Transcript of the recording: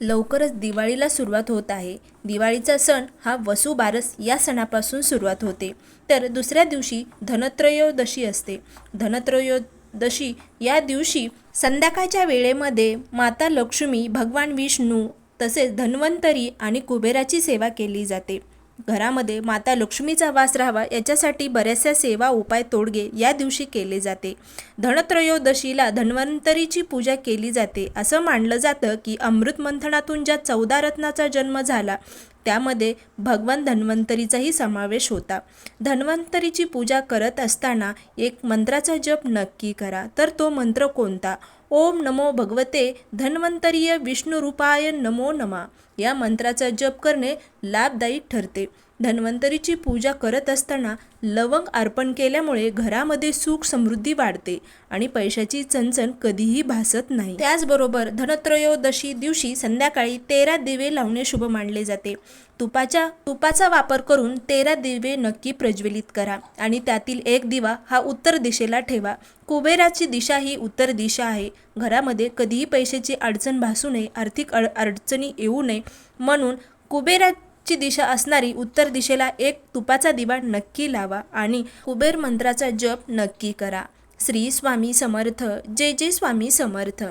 लवकरच दिवाळीला सुरुवात होत आहे. दिवाळीचा सण हा वसुबारस या सणापासून सुरुवात होते. तर दुसऱ्या दिवशी धनत्रयोदशी असते. धनत्रयोदशी या दिवशी संध्याकाळच्या वेळेमध्ये माता लक्ष्मी, भगवान विष्णू तसेच धन्वंतरी आणि कुबेराची सेवा केली जाते. घरामध्ये माता लक्ष्मीचा वास राहावा याच्यासाठी बऱ्याचशा सेवा, उपाय, तोडगे या दिवशी केले जाते. धनत्रयोदशीला धन्वंतरीची पूजा केली जाते. असं मानलं जातं की अमृत मंथनातून ज्या 14 रत्नाचा जन्म झाला त्यामध्ये भगवान धन्वंतरीचाही समावेश होता. धन्वंतरीची पूजा करत असताना एक मंत्राचा जप नक्की करा. तर तो मंत्र कोणता? ओम नमो भगवते धन्वंतरीय विष्णुरूपाय नमो नमः. या मंत्राचा जप करणे लाभदायी ठरते. धन्वंतरीची पूजा करत असताना लवंग अर्पण केल्यामुळे घरामध्ये सुख समृद्धी वाढते आणि पैशाची चणचण कधीही भासत नाही. त्याचबरोबर धनत्रयोदशी दिवशी संध्याकाळी 13 दिवे लावणे शुभ मानले जाते. तुपाचा वापर करून 13 दिवे नक्की प्रज्वलित करा आणि त्यातील एक दिवा हा उत्तर दिशेला ठेवा. कुबेराची दिशा ही उत्तर दिशा आहे. घरामध्ये कधीही पैशाची अडचण भासू नये, आर्थिक अडचणी येऊ नये म्हणून कुबेराची दिशा असणारी उत्तर दिशेला एक तुपाचा दिवा नक्की लावा आणि कुबेर मंत्राचा जप नक्की करा. श्री स्वामी समर्थ. जय जय स्वामी समर्थ.